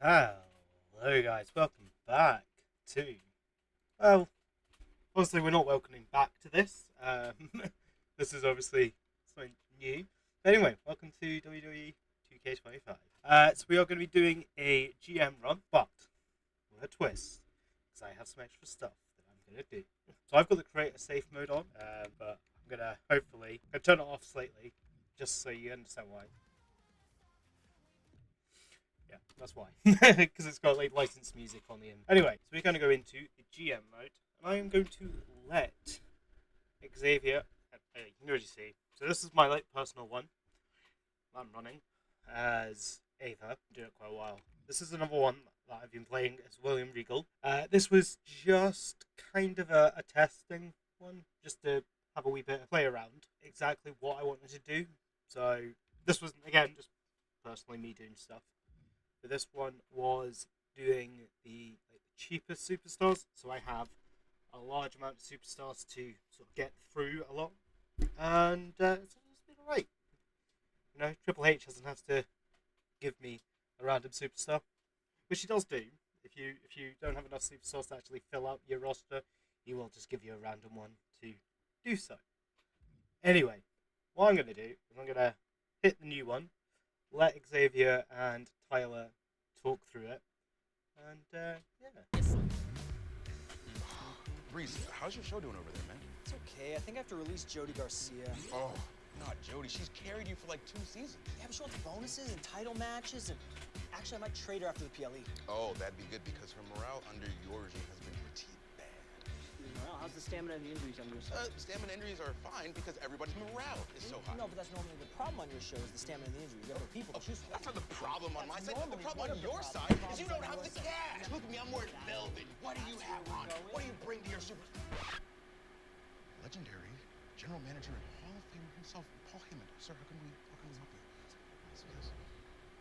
Hello guys, welcome back to, well, obviously we're not welcoming back to this, this is obviously something new. But anyway, welcome to WWE 2K25. So we are going to be doing a GM run, but with a twist, because I have some extra stuff that I'm going to do. So I've got the creator safe mode on, but I'm going to hopefully turn it off slightly, just so you understand why. Yeah, that's why. Because it's got like licensed music on the end. Anyway, so we're going to go into the GM mode, and I am going to let Xavier. You can already see. So this is my like personal one that I'm running as Ava. I'm doing it quite a while. This is another one that I've been playing as William Regal. This was just kind of a testing one, just to have a wee bit of play around exactly what I wanted to do. So this was again just personally me doing stuff. But this one was doing the cheapest superstars, so I have a large amount of superstars to sort of get through a lot, and it's been alright. You know, Triple H doesn't have to give me a random superstar, which he does do. If you don't have enough superstars to actually fill out your roster, he will just give you a random one to do so. Anyway, what I'm going to do is I'm going to hit the new one, let Xavier and Tyler talk through it, and yeah. Breeze, how's your show doing over there, man? It's okay. I think I have to release Jody Garcia. Oh, not Jody. She's carried you for like 2 seasons. Yeah, but she wants bonuses and title matches, and actually, I might trade her after the PLE. Oh, that'd be good because her morale under your regime has been pretty bad. Well, how's the stamina and the injuries on your side? Stamina injuries are fine because everybody's morale is so high. No, but that's normally the problem on your show is the stamina and the injuries. You have other people to choose from. That's not the problem on my side. The normally problem one on of the your problems. side is you don't have the cash. Look at me, I'm wearing velvet. What do you have on? What do you bring to your super... Legendary General Manager and Hall of Famer himself, Paul Heyman. Sir, how can we help you? Yes.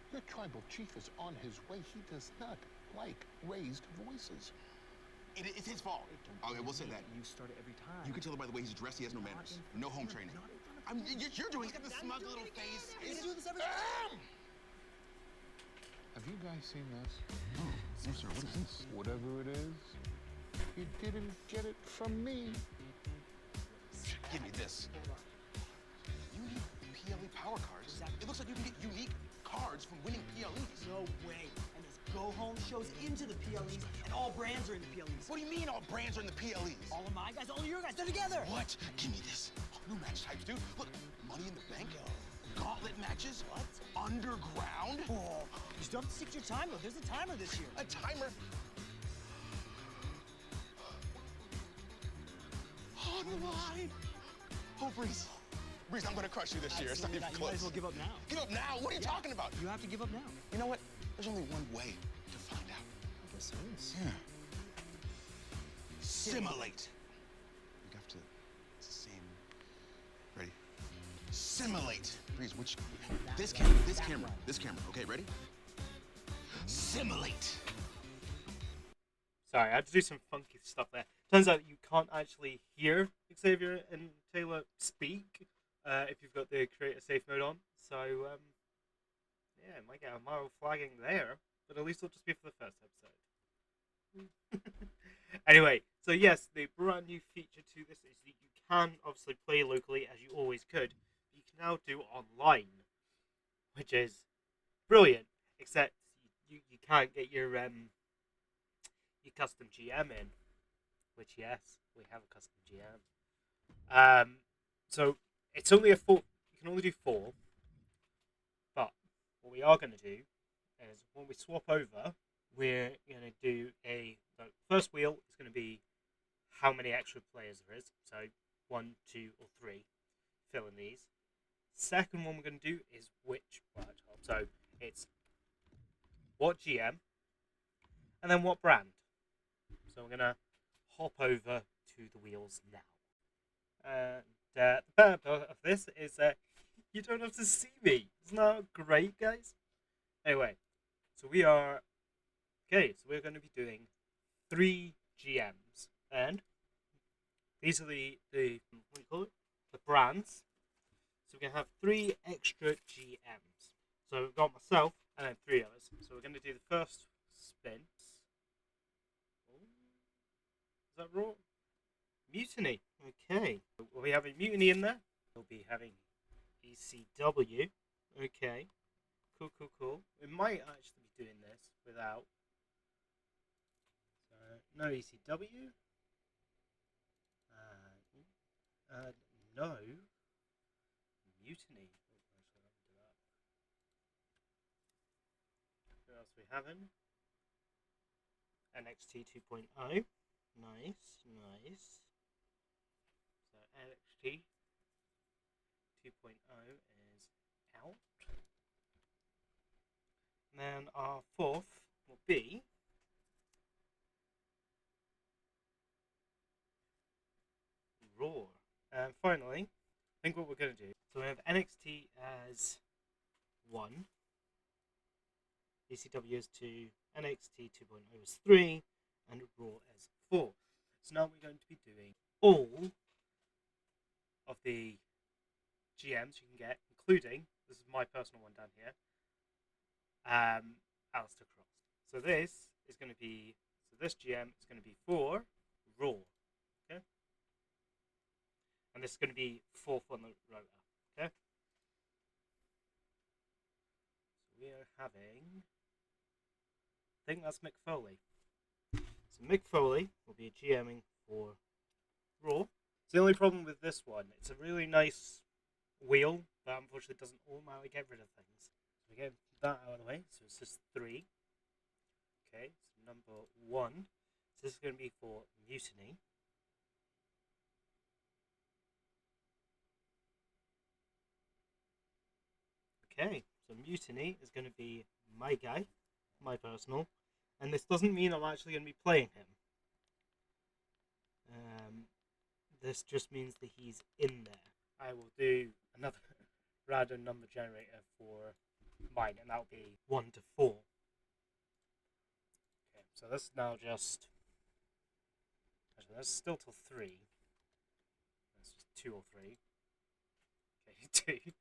Your tribal chief is on his way. He does not like raised voices. It's his fault. Okay, we'll say that. You start it every time. You can tell by the way he's dressed, he has no manners. No home training. You're doing, he's got the smug little face. He's doing this every time. Have you guys seen this? No, sir, what is this? Whatever it is, you didn't get it from me. Give me this. Unique PLE power cards. It looks like you can get unique cards from winning PLEs. No way. And there's go-home shows into the PLEs, and all brands are in the PLEs. What do you mean all brands are in the PLEs? All of my guys, all of your guys, they're together. What? Give me this. New match types, dude. Look, Money in the Bank, gauntlet matches. What? Underground. Oh, you still have to stick to your time, though. There's a timer this year. A timer. On the line. Oh, Breeze. Breeze, I'm gonna crush you this year. It's not even You might close. as well give up now. Give up now? What are you talking about? You have to give up now. You know what? There's only one way to find out. I guess there is. Yeah. Simulate. You have to. It's the same. Ready? Simulate. Breeze, which? This camera. Okay, ready? Simulate. Sorry, I had to do some funky stuff there. Turns out you can't actually hear Xavier and Taylor speak if you've got the creator safe mode on. So, yeah, might get a mild flagging there, but at least it'll just be for the first episode. Anyway, so yes, the brand new feature to this is that you can obviously play locally as you always could. But you can now do online, which is brilliant. Except you can't get your custom GM in, which yes, we have a custom GM. So it's only a 4. You can only do 4. But what we are going to do is when we swap over, we're going to do the first wheel is going to be how many extra players there is. So 1, 2, or 3. Fill in these. Second one we're going to do is which worktop. So it's what GM and then what brand. So we're going to hop over to the wheels now. And the bad part of this is that you don't have to see me. Isn't that great, guys? Anyway, so we are... Okay, so we're going to be doing 3 GMs. And these are the what do you call it? The brands. So we're going to have 3 extra GMs. So we've got myself and then 3 others. So we're going to do the first spin. Is that Raw? Mutiny. Okay. Will we have a Mutiny in there? We'll be having ECW. Okay. Cool. We might actually be doing this without. No ECW. No Mutiny. What else are we having? NXT 2.0. Nice. So NXT 2.0 is out. And then our fourth will be Raw. And finally, I think what we're going to do, so we have NXT as 1, ECW as 2, NXT 2.0 as 3, and Raw as 4. So now we're going to be doing all of the GMs you can get, including, this is my personal one down here, Alistair Cross. So this is going to be, this GM is going to be for Raw. Okay? And this is going to be 4th on the rotor. Okay? So we are having, I think that's Mick Foley. So Mick Foley will be GMing for Raw. So the only problem with this one, it's a really nice wheel, but unfortunately doesn't automatically get rid of things. So we get that out of the way. So it's just 3. Okay, so number 1. So this is going to be for Mutiny. Okay, so Mutiny is going to be my guy, my personal, and this doesn't mean I'm actually going to be playing him. This just means that he's in there. I will do another random number generator for mine, and that'll be 1 to 4. Okay, so this is now just, actually that's still till 3. That's just 2 or 3. Okay, 2.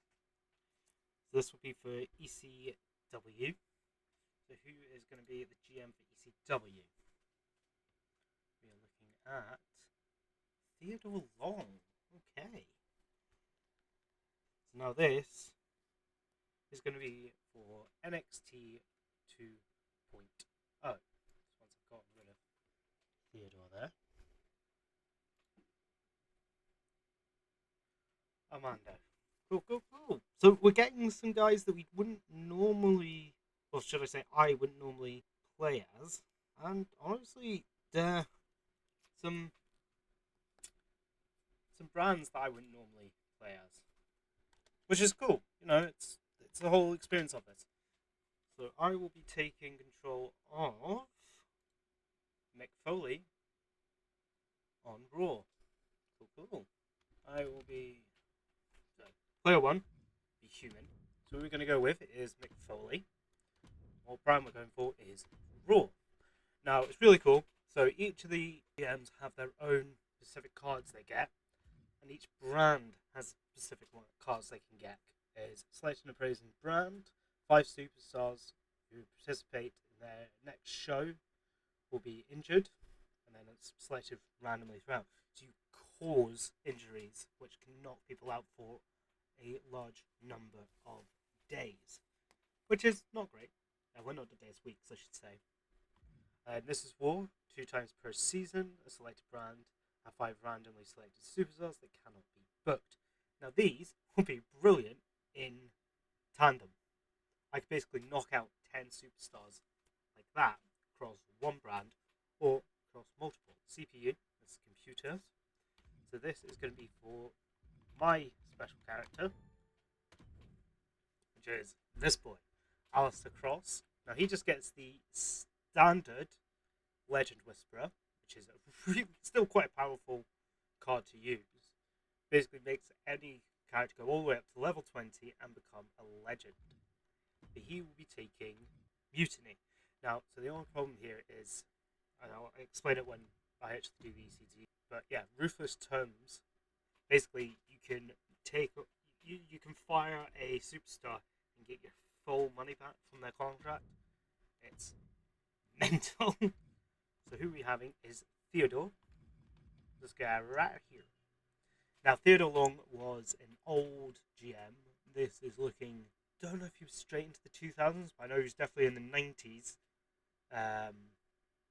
So this will be for ECW. So who is going to be the GM for ECW? We are looking at Theodore Long. Okay. So now this is going to be for NXT 2.0. So once I've gotten rid of Theodore there. Armando. Cool. So we're getting some guys that we wouldn't normally, or should I say I wouldn't normally play as. And honestly, there some brands that I wouldn't normally play as. Which is cool. You know, it's the whole experience of it. So I will be taking control of Mick Foley on Raw. Cool. I will be player 1, be human. So what we're going to go with is Mick Foley. What brand we're going for is Raw. Now, it's really cool. So each of the GMs have their own specific cards they get, and each brand has specific cards they can get. Is select and appraising brand. 5 superstars who participate in their next show will be injured, and then it's selected randomly throughout. So you cause injuries which can knock people out for a large number of days, which is not great. Well, not the days, weeks, I should say. This is War, 2 times per season. A selected brand have 5 randomly selected superstars that cannot be booked. Now these will be brilliant in tandem. I could basically knock out 10 superstars like that across one brand or across multiple. CPU, that's computers. So this is going to be for my special character, which is this boy, Alistair Cross. Now he just gets the standard Legend Whisperer, which is still quite a powerful card to use. Basically makes any character go all the way up to level 20 and become a legend. But he will be taking Mutiny. Now, so the only problem here is, and I'll explain it when I actually do the ECG, but yeah, Ruthless Terms. Basically, you can take, you can fire a superstar and get your full money back from their contract. It's mental. So who we're having is Theodore. This guy right here. Now, Theodore Long was an old GM. This is looking... Don't know if he was straight into the 2000s, but I know he was definitely in the 90s.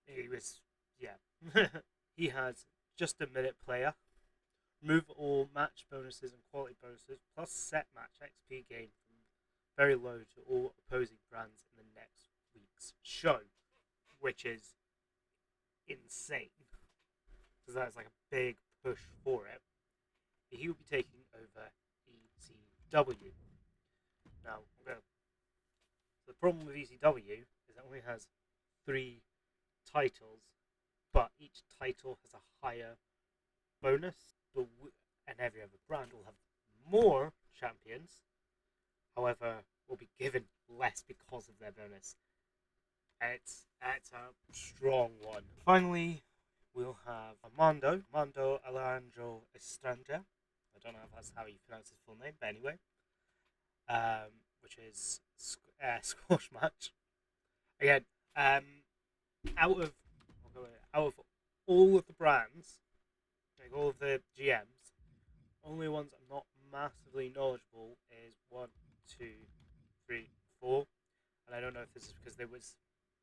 He was... Yeah. He has just a minute player. Remove all match bonuses and quality bonuses, plus set match XP gain from very low to all opposing brands in the next week's show. Which is insane. Because that's like a big push for it. He will be taking over ECW. Now, the problem with ECW is it only has 3 titles, but each title has a higher bonus, and every other brand will have more champions. However, will be given less because of their bonus. It's a strong one. Finally, we'll have Armando Alejandro Estranja. I don't know if that's how you pronounce his full name, but anyway. Which is squash match. Again, out of all of the brands, like all of the GMs, only ones I'm not massively knowledgeable is 1, 2, 3, 4, and I don't know if this is because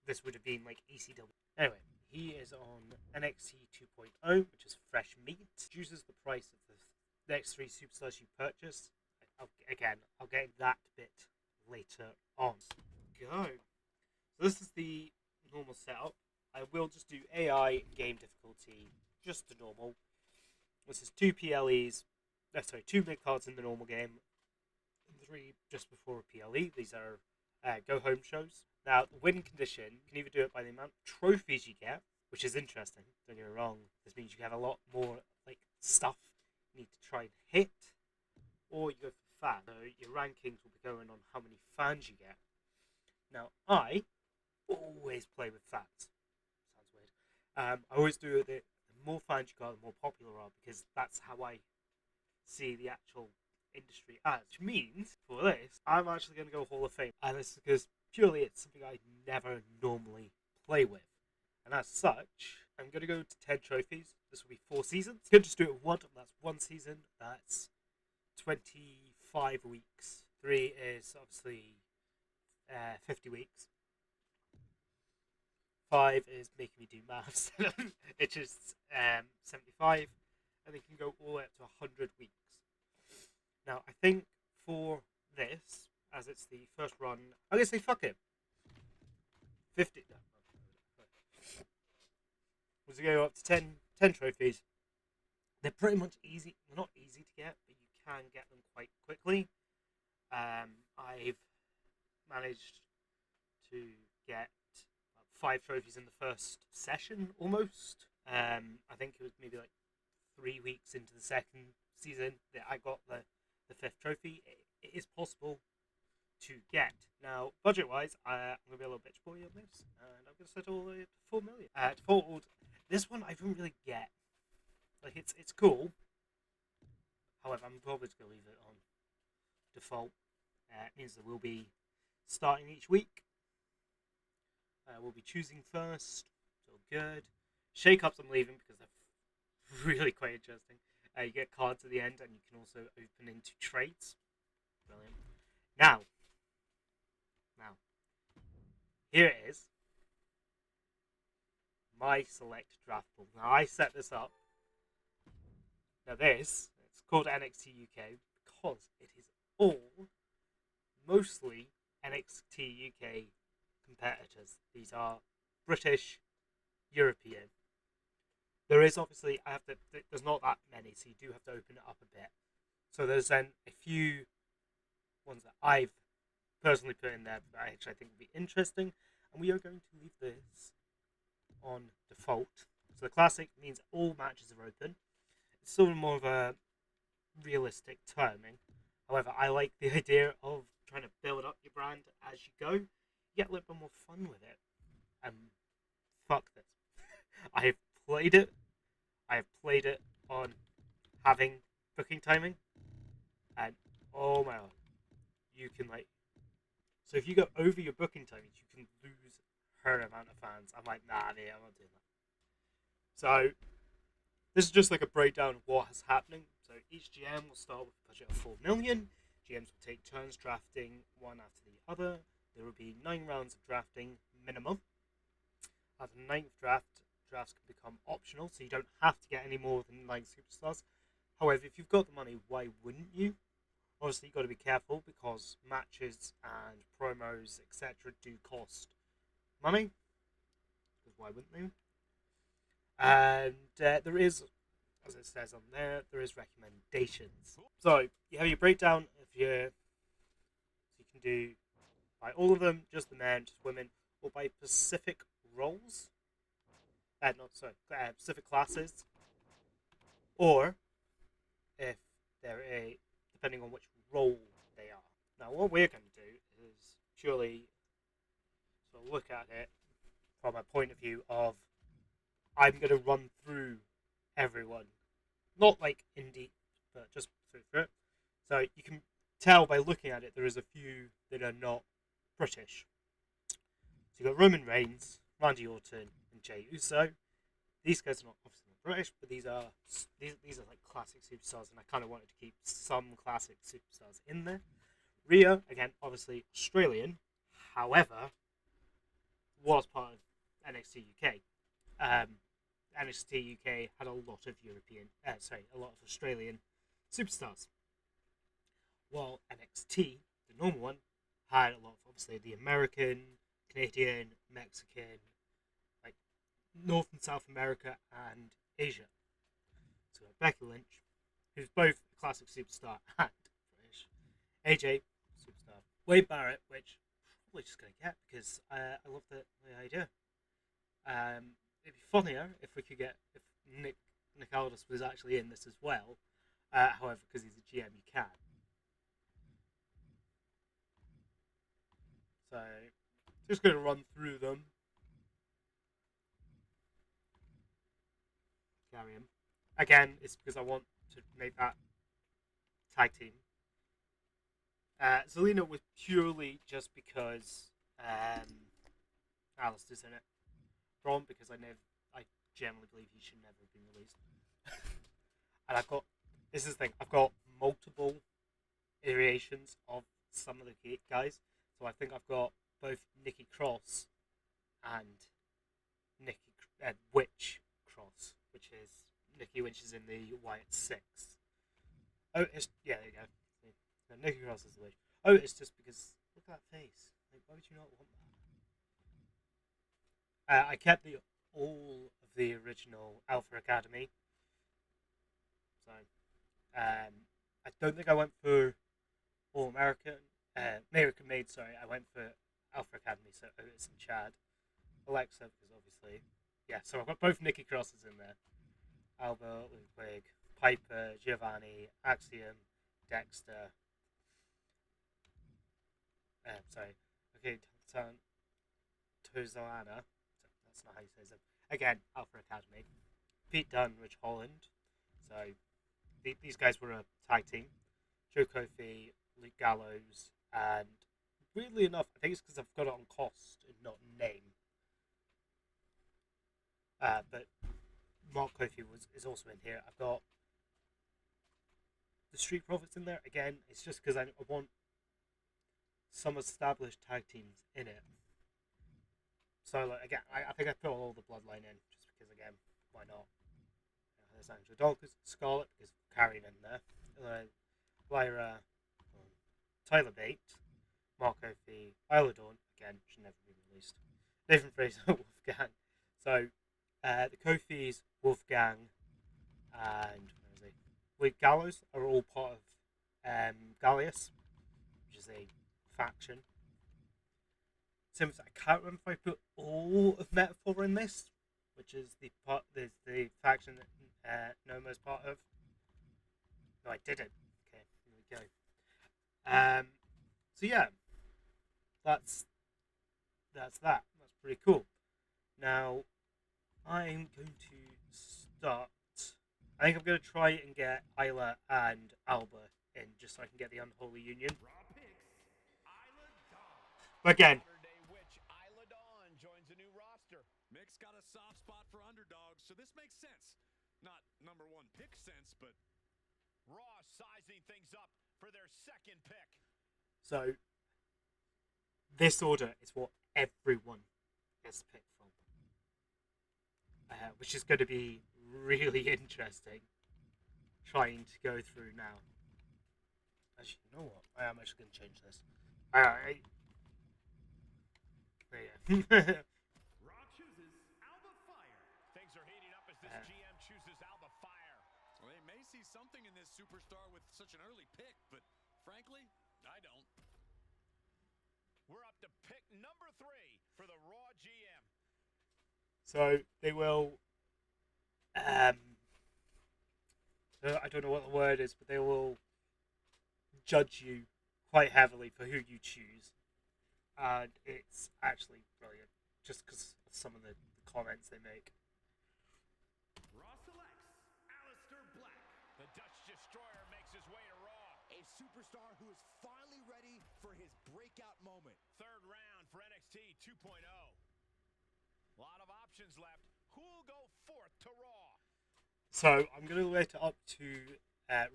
this would have been like ECW. Anyway, he is on NXT 2.0, which is fresh meat. Reduces the price of the next 3 superstars you purchase. I'll get that bit later on. Go. So this is the normal setup. I will just do AI game difficulty, just to normal. This is 2 PLEs. 2 mid cards in the normal game, and 3 just before a PLE. These are go home shows. Now, the win condition, you can either do it by the amount of trophies you get, which is interesting. Don't get me wrong. This means you have a lot more like stuff you need to try and hit, or you go for fans. So your rankings will be going on how many fans you get. Now, I always play with fans. Sounds weird. I always do it. The more fans you got, the more popular you are, because that's how I see the actual industry as. Which means, for this, I'm actually going to go Hall of Fame. And this is because purely it's something I never normally play with. And as such, I'm going to go to 10 trophies. This will be 4 seasons. You could just do it one, that's 1 season. That's 25 weeks. 3 is obviously 50 weeks. 5 is making me do maths. It's just 75. And they can go all the way up to 100 weeks. Now, I think for this, as it's the first run, I'm going to say fuck it. 50. No. We're going to go up to 10 trophies. They're pretty much easy. They're not easy to get, but you can get them quite quickly. I've managed to get 5 trophies in the first session, almost. I think it was maybe like 3 weeks into the second season that I got the 5th trophy. It is possible to get. Now, budget-wise, I'm going to be a little bitch boy on this, and I'm going to settle it at 4 million. Default, this one I don't really get. Like, it's cool. However, I'm probably just going to leave it on default. It means that we'll be starting each week. We'll be choosing first. So good. Shake-ups I'm leaving because they're really quite interesting. You get cards at the end, and you can also open into trades. Brilliant. Now, here it is. My select draft pool. Now, I set this up. Now it's called NXT UK because it is all mostly NXT UK competitors. These are British, European. There is obviously, there's not that many, so you do have to open it up a bit. So there's then a few ones that I've personally put in there that I actually think would be interesting. And we are going to leave this on default. So the classic means all matches are open. It's sort of more of a realistic terming. However, I like the idea of trying to build up your brand as you go. You get a little bit more fun with it. And fuck this. I have played it. I have played it on having booking timing. And oh my god. You can So if you go over your booking timings, you can lose her amount of fans. I'm like, nah, mate, I'm not doing that. So this is just like a breakdown of what is happening. So each GM will start with a budget of 4 million. GMs will take turns drafting one after the other. There will be 9 rounds of drafting minimum. At the 9th draft, drafts can become optional, so you don't have to get any more than 9 superstars. However, if you've got the money, why wouldn't you? Obviously, you've got to be careful because matches and promos, etc., do cost money. Because why wouldn't they? And there is, as it says on there, there is recommendations. So you have your breakdown of your. So you can do by all of them, just the men, just women, or by specific roles. Specific classes, or if they're depending on which role they are. Now, what we're going to do is purely sort of look at it from a point of view of I'm going to run through everyone, not like in deep, but just through it. So you can tell by looking at it there is a few that are not British. So you've got Roman Reigns, Randy Orton, and Jey Uso. These guys are not obviously not British, but these are like classic superstars, and I kind of wanted to keep some classic superstars in there. Rhea, again, obviously Australian, however, was part of NXT UK. NXT UK had a lot of a lot of Australian superstars, while NXT, the normal one, had a lot of obviously the American, Canadian, Mexican, like North and South America and Asia. So Becky Lynch, who's both a classic superstar and British. AJ, superstar. Wade Barrett, which I'm probably just going to get because I love the idea. It'd be funnier if we could get if Nick Aldis was actually in this as well. However, because he's a GM, you can. So, just going to run through them. Carry him. Again, it's because I want to make that tag team. Zelina was purely just because Alistair's in it. Braun because I generally believe he should never have been released. And this is the thing, I've got multiple variations of some of the guys. So I think I've got both Nikki Cross and Witch Cross, which is Nikki Winch is in the Wyatt 6. Oh, there you go. No, Nikki Cross is the Witch. Oh, it's just because look at that face. Like, why would you not want that? I kept all of the original Alpha Academy. So, I don't think I went for All American. American Made, sorry. I went for Alpha Academy, so Otis and Chad. Alexa, because obviously. Yeah, so I've got both Nikki Crosses in there. Albert, Ludwig, Piper, Giovanni, Axiom, Dexter. Okay, Tozalana. That's not how you say it. Again, Alpha Academy. Pete Dunne, Rich Holland. So these guys were a tag team. Joe Kofi, Luke Gallows, and weirdly enough, I think it's because I've got it on cost and not name. But Mark Kofi is also in here. I've got the Street Profits in there. Again, it's just because I want some established tag teams in it. So like, again, I think I put all the Bloodline in just because again, why not? There's Angela Dawkins, Scarlett because carrying in there. Lyra, Tyler Bate, Mark Kofi, Isla Dawn, again, should never be released. Nathan Fraser, Wolfgang. So, the Kofis, Wolfgang, and Luke Gallows are all part of Gallius, which is a faction. I can't remember if I put all of Metaphor in this, which is the faction that Noma's part of. No, I didn't. Okay, here we go. So yeah, that's that. That's pretty cool. Now, I'm going to start. I think I'm going to try and get Isla and Alba in, just so I can get the Unholy Union. But again, Saturday Witch Isla Dawn joins a new roster. Mick's got a soft spot for underdogs, so this makes sense. Not number one pick sense, but Raw sizing things up for their second pick. so this order is what everyone gets picked from, which is going to be really interesting trying to go through now. Actually, you know what? I am actually going to change this. There you go. Raw chooses Alba Fire. Things are heating up as this GM chooses Alba Fire. Well, they may see something in this superstar with such an early pick, but frankly, I don't. We're up to pick number 3 for the Raw GM. So they will. I don't know what the word is, but they will judge you quite heavily for who you choose, and it's actually brilliant just because of some of the comments they make. Raw selects Aleister Black. The Dutch Destroyer makes his way to Raw. A superstar who is finally ready for his breakout moment. Third round for NXT 2.0. A lot of options left. Who'll go fourth to Raw? So I'm going to wait up to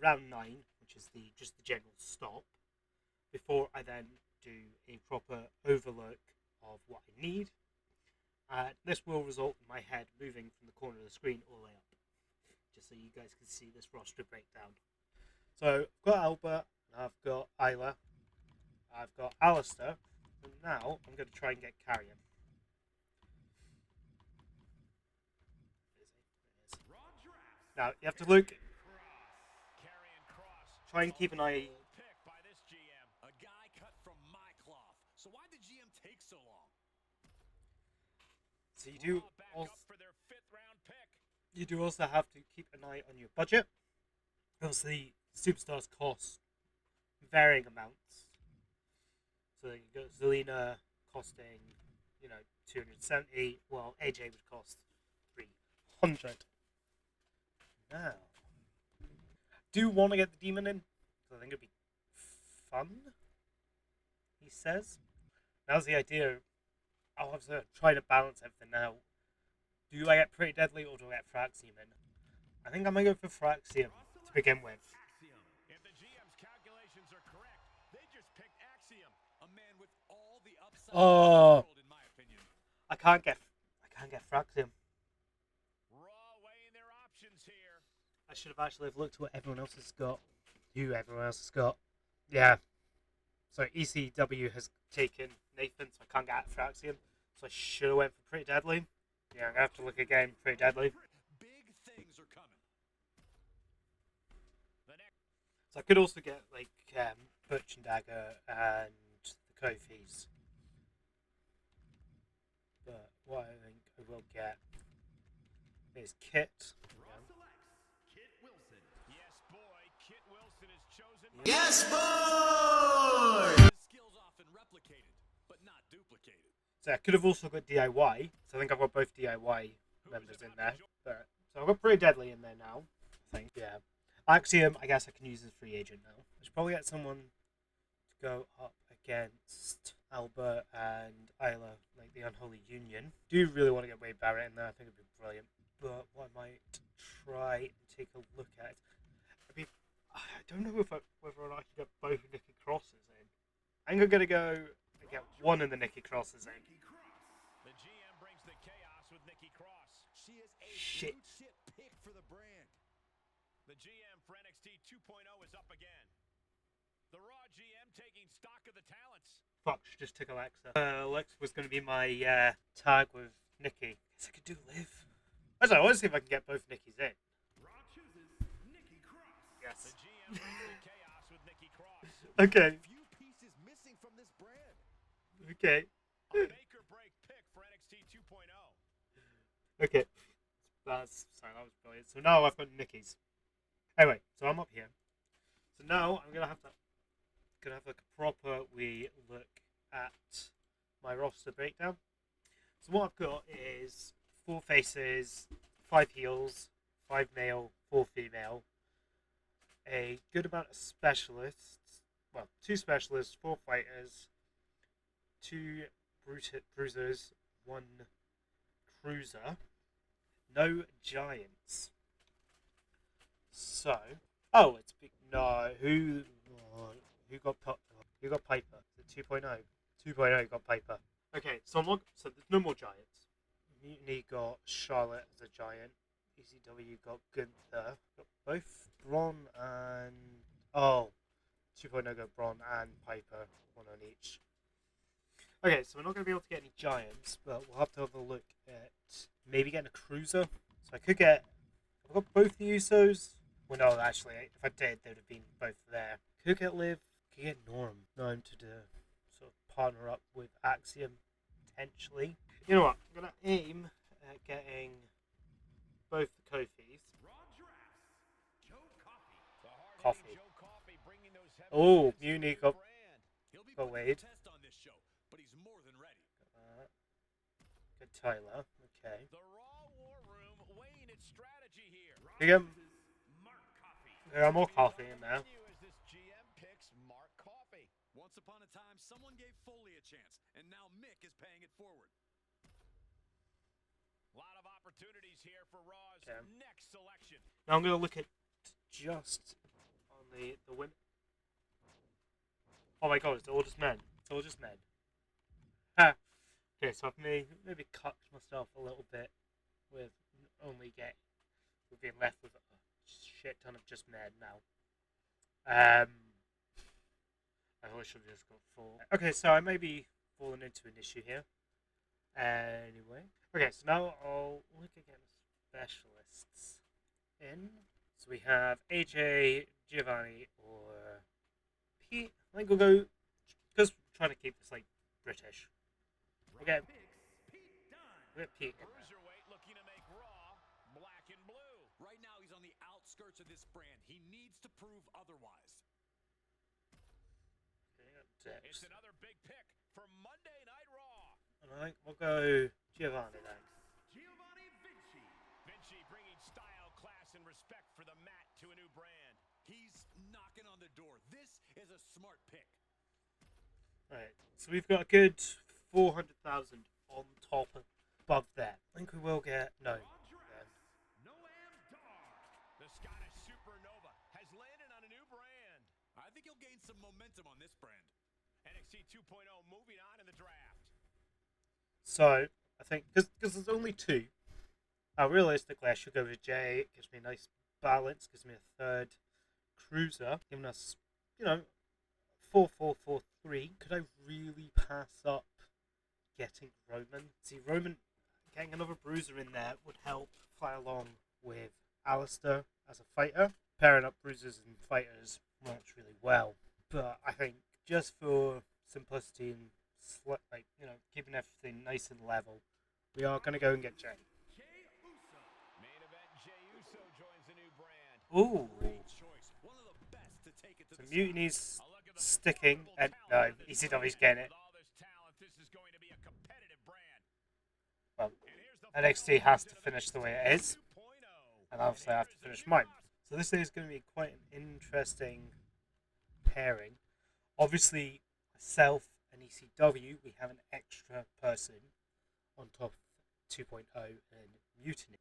round 9, which is just the general stop, before I then do a proper overlook of what I need. This will result in my head moving from the corner of the screen all the way up, just so you guys can see this roster breakdown. So I've got Albert, I've got Isla, I've got Alistair, and now I'm going to try and get Carrion. Raw drafts. Now you have to look, Karrion Kross. try and keep an eye. Pick by this GM. A guy cut from my cloth. So why did GM take so long? So you do Raw back also, up for their 5th round pick. you do also have to keep an eye on your budget. Obviously, superstars cost varying amounts. So you got Zelina costing, 270. Well, AJ would cost 300. Now, do want to get the demon in? I think it'd be fun. He says. Now's the idea. I'll have to try to balance everything now. Do I get Pretty Deadly or do I get Fraxium in? I think I might go for Fraxium to begin with. Axiom. If the GM's calculations are correct, they just picked Axiom. A man with all the upside Oh. in the world, in my opinion. I can't get Fraxium. Raw weighing their options here. I should have actually looked at what everyone else has got. Who everyone else has got. Yeah. So ECW has taken Nathan, so I can't get Fraxium. So I should have went for Pretty Deadly. Yeah, I'm gonna have to look again. Pretty Deadly. Big things are coming. The next So I could also get like Butch and Dagger and the Kofis. But what I think I will get is Kit. Raw selects Kit Wilson. Yes, boy. Kit Wilson is chosen. Yes, boy! His skills often replicated, but not duplicated. So I could have also got DIY. So I think I've got both DIY members in there. But, so I've got Pretty Deadly in there now. I think, yeah. Axiom, I guess I can use as free agent now. I should probably get someone to go up against Albert and Isla, like the Unholy Union. Do really want to get Wade Barrett in there. I think it'd be brilliant. But what I might try and take a look at, I don't know if whether or not I can get both Nikki Crosses in. I think I'm gonna go and get one of the Nikki Crosses in. The GM brings the chaos with Nikki Cross. She is a Shit. blue chip pick for the brand. The GM for NXT 2.0 is up again. The Raw GM taking stock of the talents. Fuck, she just took Alexa. Alexa was going to be my tag with Nikki. Guess I could do Liv. I don't know, I want to see if I can get both Nikkis in. Raw chooses Nikki Cross. Yes. The GM brings the chaos with Nikki Cross. Okay. Few pieces missing from this brand. Okay. A make or break pick for NXT 2.0. Okay. That was brilliant. So now I've got Nikki's. Anyway, so I'm up here. So now I'm gonna have like a proper wee look at my roster breakdown. So what I've got is 4 faces, 5 heels, 5 male, 4 female, a good amount of specialists. Well, 2 specialists, 4 fighters, 2 bruisers, 1 cruiser, no giants. So, oh, it's big. No, who got Piper? The 2.0. 2.0 got Piper. Okay, so so there's no more giants. Mutiny got Charlotte as a giant. ECW got Gunther. Got both Braun and 2.0 got Braun and Piper, 1 on each. Okay, so we're not going to be able to get any giants, but we'll have to have a look at maybe getting a cruiser. So I could get. I've got both the Usos. Well, no, actually, if I did, they would have been both there. Could get Liv. Could get Norm to sort of partner up with Axiom, potentially. You know what? I'm going to aim at getting both the Kofis. Coffee. Oh, Mutiny got Wade. Good Tyler. Okay. There are more coffee in there. Once upon a time, someone gave Foley a chance, and now Mick is paying it forward. A lot of opportunities here for Raw's next selection. Now I'm going to look at just on the women. Oh my god, it's all just men. It's all just men. Okay, so I've maybe cut myself a little bit with we've been left with a shit ton of just men now. I wish I just got 4. Okay, so I may be falling into an issue here. Anyway. Okay, so now I'll look again at specialists in. So we have AJ, Giovanni, or Pete. I think we'll go, because we're trying to keep this like British. We'll get Pete. Cruiserweight looking to make Raw black and blue. Right now he's on the outskirts of this brand. He needs to prove otherwise. It's another big pick for Monday Night Raw. And I think we'll go Giovanni then. Giovanni Vinci. Vinci bringing style, class, and respect for the mat to a new brand. He's knocking on the door. This is a smart pick. Right, so we've got a good 400,000 on top above that. I think we will get no. The Scottish Supernova has landed on a new brand. I think he'll gain some momentum on this brand. NXT 2.0 moving on in the draft. So I think because there's only 2. Realistically, I should go with Jay. It gives me a nice balance. Gives me a 3rd cruiser, giving us 4-4-4-3. Could I really pass up getting Roman? See, Roman getting another bruiser in there would help fly along with Alistair as a fighter. Pairing up bruisers and fighters works really well. But I think just for simplicity and keeping everything nice and level, we are going to go and get Jay. Main event, Jey Uso joins the new brand. Ooh. Great choice. One of the best to take it to So the Mutiny's side. sticking, and no, ECW's getting it. With all this talent, this is going to be a competitive brand. Well, And here's the NXT has to finish the way it is, 2.0. and obviously I have to finish mine. So this is going to be quite an interesting pairing. Obviously, myself and ECW, we have an extra person on top of 2.0 and Mutiny.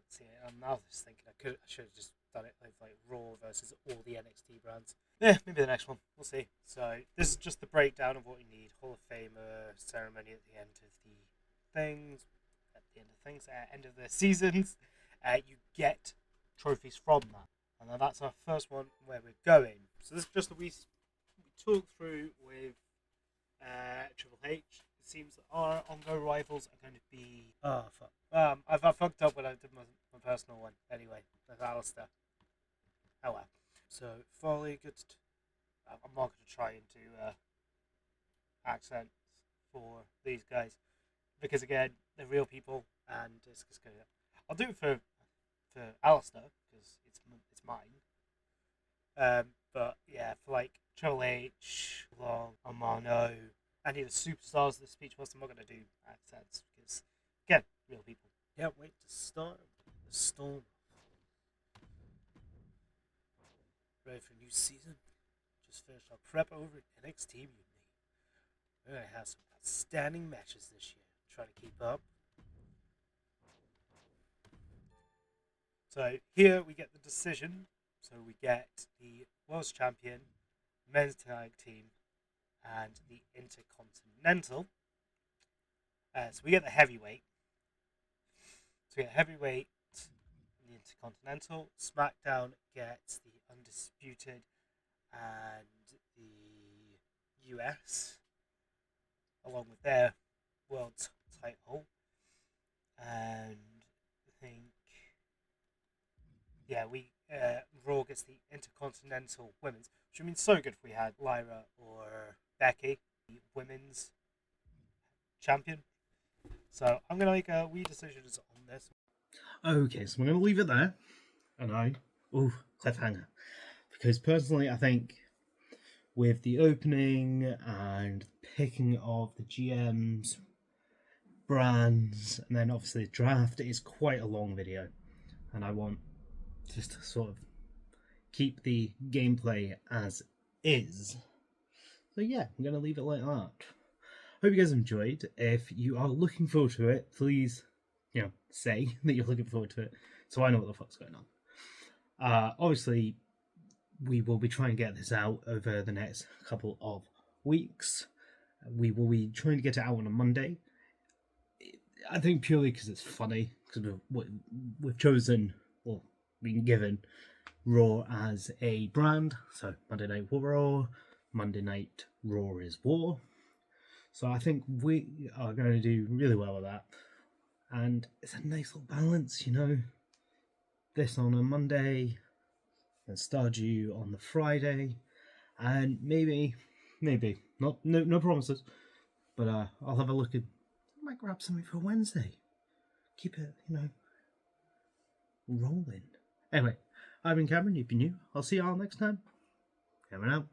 See, I'm now just thinking I should have just done it with like Raw versus all the NXT brands. Yeah, maybe the next one. We'll see. So this is just the breakdown of what you need. Hall of Famer ceremony at the end of the things. At the end of things. At the end of the seasons. You get trophies from that. And then that's our first one where we're going. So this is just that we talked through with Triple H. It seems that our on-go rivals are going to be... Oh, fuck. I fucked up when I did my personal one. Anyway, that's Alistair. Oh well. So, Foley, good. I'm not going to try and do accents for these guys. Because again, they're real people. And it's just going to... I'll do it for Alistair, because it's mine. But yeah, for like Triple H, Long, Amano, any of the superstars of the speech was, I'm not going to do accents because, again, real people. Can't wait to start the storm. Ready for a new season? Just finished our prep over at NXT Mutiny. We're going to have some outstanding matches this year. Trying to keep up. So here we get the decision. So we get the World Champion, Men's Tag Team, and the Intercontinental. So we get the heavyweight. So we get heavyweight, the Intercontinental. SmackDown gets the Undisputed and the US, along with their world title. And I think, yeah, Raw gets the Intercontinental Women's, which would mean so good if we had Lyra or Becky, the Women's Champion. So I'm going to make a wee decisions on this. Okay, so I'm going to leave it there. And cliffhanger. Because personally, I think with the opening and picking of the GMs, brands, and then obviously the draft, it is quite a long video. And I want just to sort of keep the gameplay as is. So yeah, I'm going to leave it like that. Hope you guys enjoyed. If you are looking forward to it, please, say that you're looking forward to it, so I know what the fuck's going on. Obviously, we will be trying to get this out over the next couple of weeks. We will be trying to get it out on a Monday. I think purely because it's funny, because we've chosen, or been given, Raw as a brand. So Monday Night Raw, Monday Night Raw is War. So I think we are going to do really well with that. And it's a nice little balance, This on a Monday, and Stardew on the Friday, and maybe, no promises, but I'll have a look at, I might grab something for Wednesday. Keep it, rolling. Anyway, I've been Cameron, you've been you. I'll see y'all next time. Cameron out.